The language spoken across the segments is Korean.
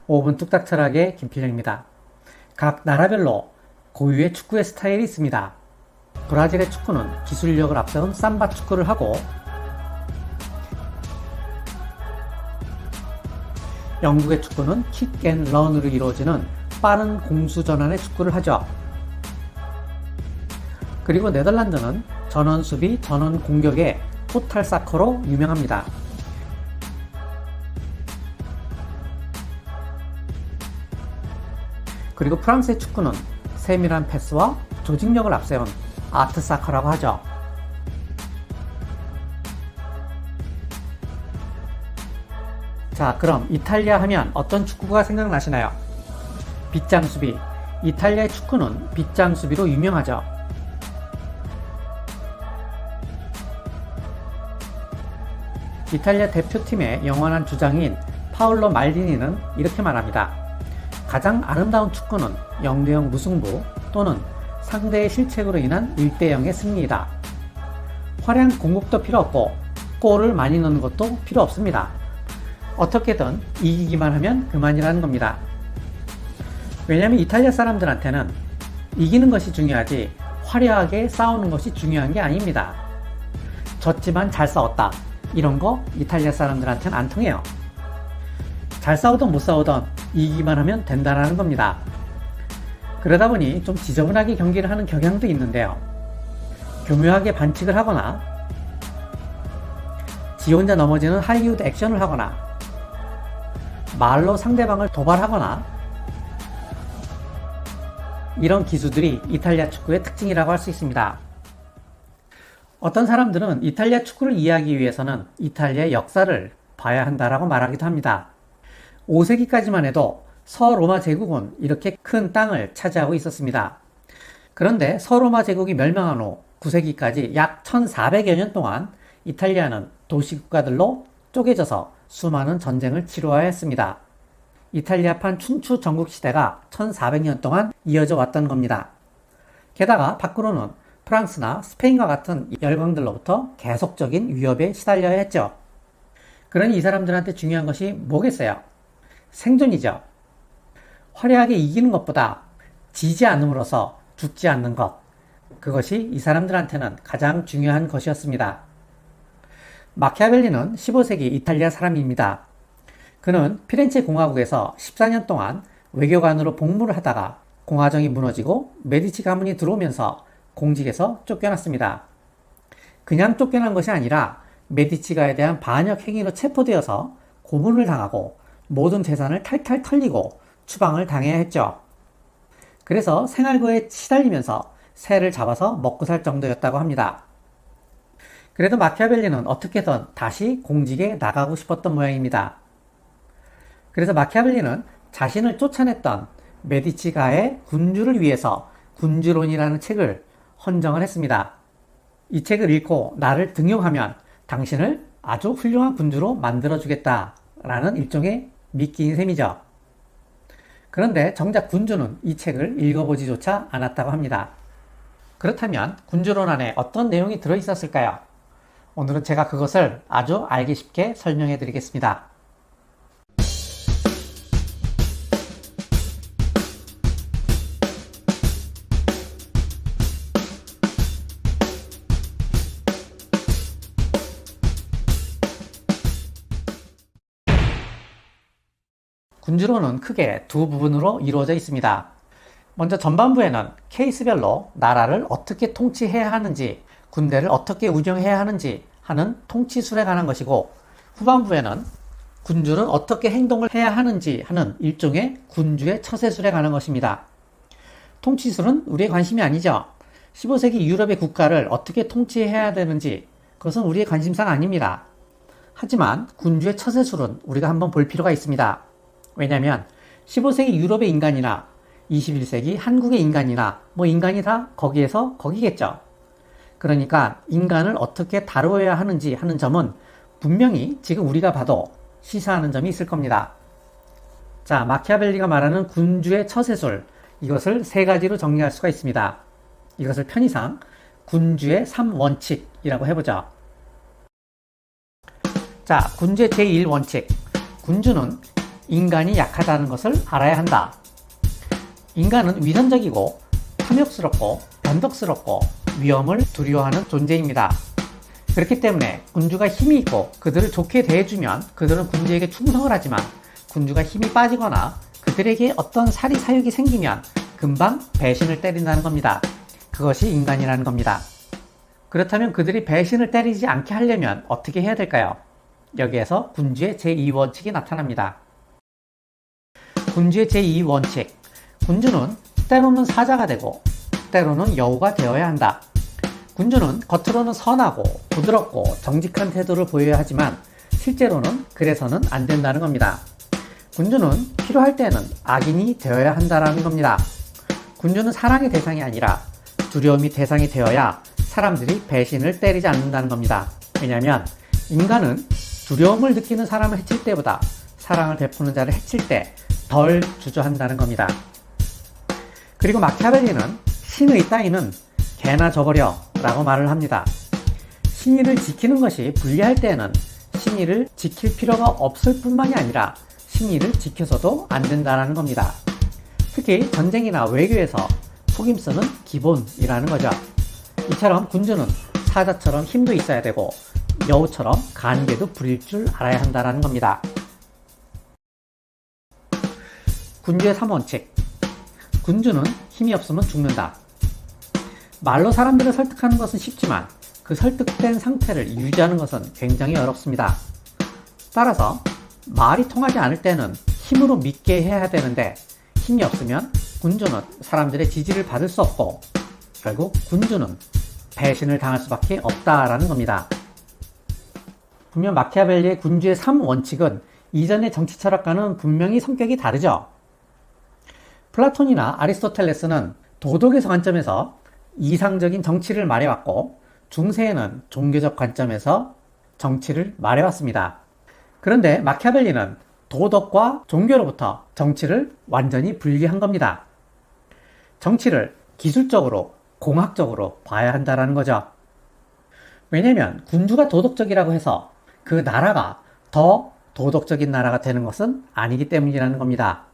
5분 뚝딱 철학의 김필영입니다. 각 나라별로 고유의 축구의 스타일이 있습니다. 브라질의 축구는 기술력을 앞세운 삼바 축구를 하고, 영국의 축구는 킥 앤 런으로 이루어지는 빠른 공수 전환의 축구를 하죠. 그리고 네덜란드는 전원 수비, 전원 공격의 토탈 사커로 유명합니다. 그리고 프랑스의 축구는 세밀한 패스와 조직력을 앞세운 아트 사커라고 하죠. 자, 그럼 이탈리아 하면 어떤 축구가 생각나시나요? 빗장 수비. 이탈리아의 축구는 빗장 수비로 유명하죠. 이탈리아 대표팀의 영원한 주장인 파울로 말디니는 이렇게 말합니다. 가장 아름다운 축구는 0대0 무승부 또는 상대의 실책으로 인한 1대0의 승리이다. 화려한 공격도 필요 없고 골을 많이 넣는 것도 필요 없습니다. 어떻게든 이기기만 하면 그만이라는 겁니다. 왜냐하면 이탈리아 사람들한테는 이기는 것이 중요하지 화려하게 싸우는 것이 중요한 게 아닙니다. 졌지만 잘 싸웠다. 이런 거 이탈리아 사람들한테는 안 통해요. 잘 싸우던 못 싸우던 이기기만 하면 된다는 겁니다. 그러다 보니 좀 지저분하게 경기를 하는 경향도 있는데요. 교묘하게 반칙을 하거나 지 혼자 넘어지는 할리우드 액션을 하거나 말로 상대방을 도발하거나 이런 기수들이 이탈리아 축구의 특징이라고 할 수 있습니다. 어떤 사람들은 이탈리아 축구를 이해하기 위해서는 이탈리아의 역사를 봐야 한다라고 말하기도 합니다. 5세기까지만 해도 서로마 제국은 이렇게 큰 땅을 차지하고 있었습니다. 그런데 서로마 제국이 멸망한 후 9세기까지 약 1400여 년 동안 이탈리아는 도시국가들로 쪼개져서 수많은 전쟁을 치루어야 했습니다. 이탈리아판 춘추 전국시대가 1400년 동안 이어져 왔던 겁니다. 게다가 밖으로는 프랑스나 스페인과 같은 열강들로부터 계속적인 위협에 시달려야 했죠. 그러니 이 사람들한테 중요한 것이 뭐겠어요? 생존이죠. 화려하게 이기는 것보다 지지 않음으로써 죽지 않는 것, 그것이 이 사람들한테는 가장 중요한 것이었습니다. 마키아벨리는 15세기 이탈리아 사람입니다. 그는 피렌체 공화국에서 14년 동안 외교관으로 복무를 하다가 공화정이 무너지고 메디치 가문이 들어오면서 공직에서 쫓겨났습니다. 그냥 쫓겨난 것이 아니라 메디치가에 대한 반역 행위로 체포되어서 고문을 당하고 모든 재산을 탈탈 털리고 추방을 당해야 했죠. 그래서 생활고에 시달리면서 새를 잡아서 먹고 살 정도였다고 합니다. 그래도 마키아벨리는 어떻게든 다시 공직에 나가고 싶었던 모양입니다. 그래서 마키아벨리는 자신을 쫓아냈던 메디치가의 군주를 위해서 군주론이라는 책을 헌정을 했습니다. 이 책을 읽고 나를 등용하면 당신을 아주 훌륭한 군주로 만들어주겠다라는 일종의 미끼인 셈이죠. 그런데 정작 군주는 이 책을 읽어보지조차 않았다고 합니다. 그렇다면 군주론 안에 어떤 내용이 들어있었을까요? 오늘은 제가 그것을 아주 알기 쉽게 설명해 드리겠습니다. 군주론은 크게 두 부분으로 이루어져 있습니다. 먼저 전반부에는 케이스별로 나라를 어떻게 통치해야 하는지, 군대를 어떻게 운영해야 하는지 하는 통치술에 관한 것이고, 후반부에는 군주는 어떻게 행동을 해야 하는지 하는 일종의 군주의 처세술에 관한 것입니다. 통치술은 우리의 관심이 아니죠. 15세기 유럽의 국가를 어떻게 통치해야 되는지 그것은 우리의 관심사가 아닙니다. 하지만 군주의 처세술은 우리가 한번 볼 필요가 있습니다. 왜냐하면 15세기 유럽의 인간이나 21세기 한국의 인간이나 인간이 다 거기에서 거기겠죠. 그러니까 인간을 어떻게 다루어야 하는지 하는 점은 분명히 지금 우리가 봐도 시사하는 점이 있을 겁니다. 자, 마키아벨리가 말하는 군주의 처세술, 이것을 세 가지로 정리할 수가 있습니다. 이것을 편의상 군주의 3원칙이라고 해보죠. 자, 군주의 제1원칙. 군주는 인간이 약하다는 것을 알아야 한다. 인간은 위선적이고 탐욕스럽고 변덕스럽고 위험을 두려워하는 존재입니다. 그렇기 때문에 군주가 힘이 있고 그들을 좋게 대해주면 그들은 군주에게 충성을 하지만 군주가 힘이 빠지거나 그들에게 어떤 사리 사욕이 생기면 금방 배신을 때린다는 겁니다. 그것이 인간이라는 겁니다. 그렇다면 그들이 배신을 때리지 않게 하려면 어떻게 해야 될까요? 여기에서 군주의 제2원칙이 나타납니다. 군주의 제2원칙. 군주는 때로는 사자가 되고 때로는 여우가 되어야 한다. 군주는 겉으로는 선하고 부드럽고 정직한 태도를 보여야 하지만 실제로는 그래서는 안 된다는 겁니다. 군주는 필요할 때는 악인이 되어야 한다는 겁니다. 군주는 사랑의 대상이 아니라 두려움이 대상이 되어야 사람들이 배신을 때리지 않는다는 겁니다. 왜냐하면 인간은 두려움을 느끼는 사람을 해칠 때보다 사랑을 베푸는 자를 해칠 때 덜 주저한다는 겁니다. 그리고 마키아벨리는 신의 따위는 개나 줘버려 라고 말을 합니다. 신의를 지키는 것이 불리할 때에는 신의를 지킬 필요가 없을 뿐만이 아니라 신의를 지켜서도 안 된다는 겁니다. 특히 전쟁이나 외교에서 속임수는 기본이라는 거죠. 이처럼 군주는 사자처럼 힘도 있어야 되고 여우처럼 간계도 부릴 줄 알아야 한다는 겁니다. 군주의 3원칙. 군주는 힘이 없으면 죽는다. 말로 사람들을 설득하는 것은 쉽지만 그 설득된 상태를 유지하는 것은 굉장히 어렵습니다. 따라서 말이 통하지 않을 때는 힘으로 믿게 해야 되는데 힘이 없으면 군주는 사람들의 지지를 받을 수 없고 결국 군주는 배신을 당할 수밖에 없다라는 겁니다. 분명 마키아벨리의 군주의 3원칙은 이전의 정치 철학과는 분명히 성격이 다르죠. 플라톤이나 아리스토텔레스는 도덕에서 관점에서 이상적인 정치를 말해왔고 중세에는 종교적 관점에서 정치를 말해왔습니다. 그런데 마키아벨리는 도덕과 종교로부터 정치를 완전히 분리한 겁니다. 정치를 기술적으로, 공학적으로 봐야 한다는 거죠. 왜냐하면 군주가 도덕적이라고 해서 그 나라가 더 도덕적인 나라가 되는 것은 아니기 때문이라는 겁니다.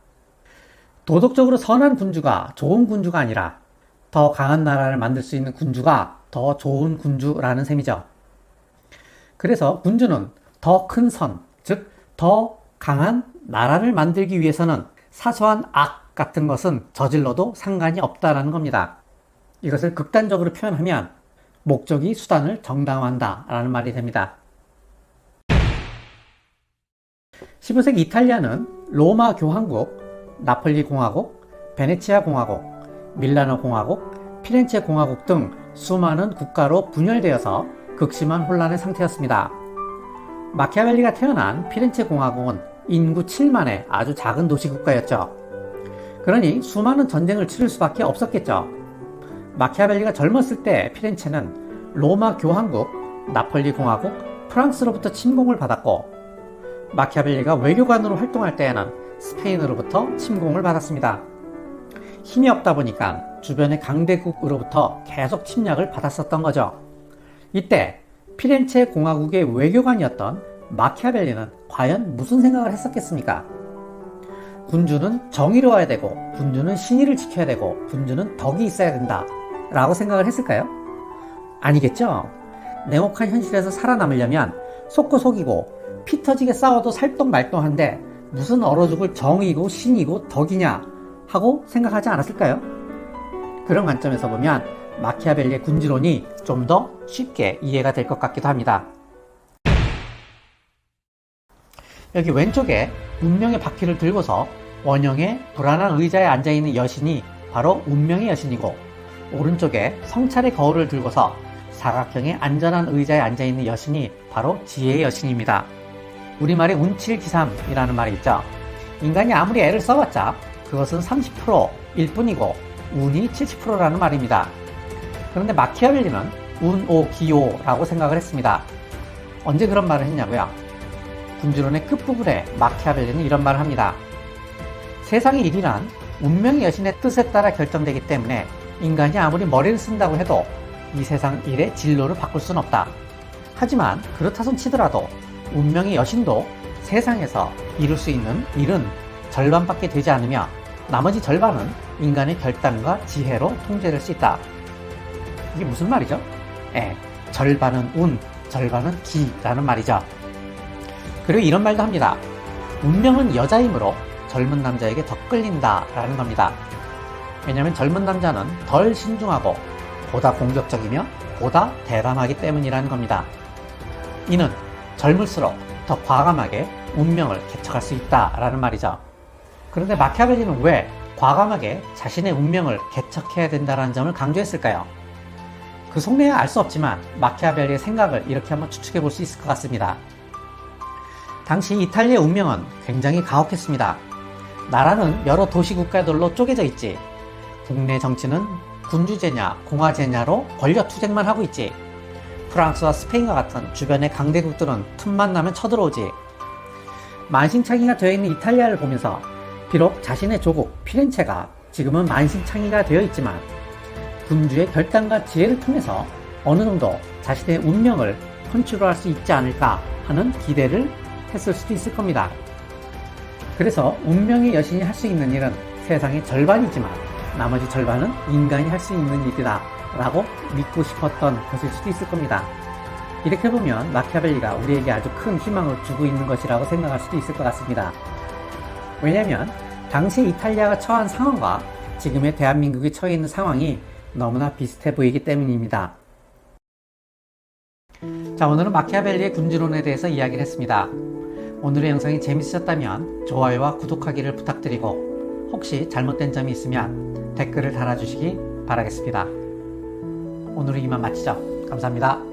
도덕적으로 선한 군주가 좋은 군주가 아니라 더 강한 나라를 만들 수 있는 군주가 더 좋은 군주라는 셈이죠. 그래서 군주는 더 큰 선, 즉 더 강한 나라를 만들기 위해서는 사소한 악 같은 것은 저질러도 상관이 없다라는 겁니다. 이것을 극단적으로 표현하면 목적이 수단을 정당화한다라는 말이 됩니다. 15세기 이탈리아는 로마 교황국, 나폴리 공화국, 베네치아 공화국, 밀라노 공화국, 피렌체 공화국 등 수많은 국가로 분열되어서 극심한 혼란의 상태였습니다. 마키아벨리가 태어난 피렌체 공화국은 인구 7만의 아주 작은 도시국가였죠. 그러니 수많은 전쟁을 치를 수밖에 없었겠죠. 마키아벨리가 젊었을 때 피렌체는 로마 교황국, 나폴리 공화국, 프랑스로부터 침공을 받았고 마키아벨리가 외교관으로 활동할 때에는 스페인으로부터 침공을 받았습니다. 힘이 없다 보니까 주변의 강대국으로부터 계속 침략을 받았었던 거죠. 이때 피렌체 공화국의 외교관이었던 마키아벨리는 과연 무슨 생각을 했었겠습니까? 군주는 정의로워야 되고 군주는 신의를 지켜야 되고 군주는 덕이 있어야 된다 라고 생각을 했을까요? 아니겠죠? 냉혹한 현실에서 살아남으려면 속고 속이고 피 터지게 싸워도 살똥말똥한데 무슨 얼어 죽을 정의고 신이고 덕이냐 하고 생각하지 않았을까요? 그런 관점에서 보면 마키아벨리의 군주론이 좀 더 쉽게 이해가 될 것 같기도 합니다. 여기 왼쪽에 운명의 바퀴를 들고서 원형의 불안한 의자에 앉아있는 여신이 바로 운명의 여신이고 오른쪽에 성찰의 거울을 들고서 사각형의 안전한 의자에 앉아있는 여신이 바로 지혜의 여신입니다. 우리말에 운칠기삼이라는 말이 있죠. 인간이 아무리 애를 써봤자 그것은 30%일 뿐이고 운이 70%라는 말입니다. 그런데 마키아벨리는 운오기오라고 생각을 했습니다. 언제 그런 말을 했냐고요? 군주론의 끝부분에 마키아벨리는 이런 말을 합니다. 세상의 일이란 운명의 여신의 뜻에 따라 결정되기 때문에 인간이 아무리 머리를 쓴다고 해도 이 세상 일의 진로를 바꿀 수는 없다. 하지만 그렇다 손 치더라도 운명의 여신도 세상에서 이룰 수 있는 일은 절반밖에 되지 않으며 나머지 절반은 인간의 결단과 지혜로 통제될 수 있다. 이게 무슨 말이죠? 절반은 운, 절반은 기라는 말이죠. 그리고 이런 말도 합니다. 운명은 여자이므로 젊은 남자에게 더 끌린다 라는 겁니다. 왜냐하면 젊은 남자는 덜 신중하고 보다 공격적이며 보다 대담하기 때문이라는 겁니다. 이는 젊을수록 더 과감하게 운명을 개척할 수 있다라는 말이죠. 그런데 마키아벨리는 왜 과감하게 자신의 운명을 개척해야 된다는 점을 강조했을까요? 그 속내야 알 수 없지만 마키아벨리의 생각을 이렇게 한번 추측해 볼 수 있을 것 같습니다. 당시 이탈리아의 운명은 굉장히 가혹했습니다. 나라는 여러 도시 국가들로 쪼개져 있지. 국내 정치는 군주제냐 공화제냐로 권력 투쟁만 하고 있지. 프랑스와 스페인과 같은 주변의 강대국들은 틈만 나면 쳐들어오지. 만신창이가 되어 있는 이탈리아를 보면서 비록 자신의 조국 피렌체가 지금은 만신창이가 되어 있지만 군주의 결단과 지혜를 통해서 어느 정도 자신의 운명을 컨트롤할 수 있지 않을까 하는 기대를 했을 수도 있을 겁니다. 그래서 운명의 여신이 할 수 있는 일은 세상의 절반이지만 나머지 절반은 인간이 할 수 있는 일이다 라고 믿고 싶었던 것일 수도 있을 겁니다. 이렇게 보면 마키아벨리가 우리에게 아주 큰 희망을 주고 있는 것이라고 생각할 수도 있을 것 같습니다. 왜냐하면 당시 이탈리아가 처한 상황과 지금의 대한민국이 처해 있는 상황이 너무나 비슷해 보이기 때문입니다. 자, 오늘은 마키아벨리의 군주론에 대해서 이야기를 했습니다. 오늘의 영상이 재밌으셨다면 좋아요와 구독하기를 부탁드리고 혹시 잘못된 점이 있으면 댓글을 달아주시기 바라겠습니다. 오늘은 이만 마치죠. 감사합니다.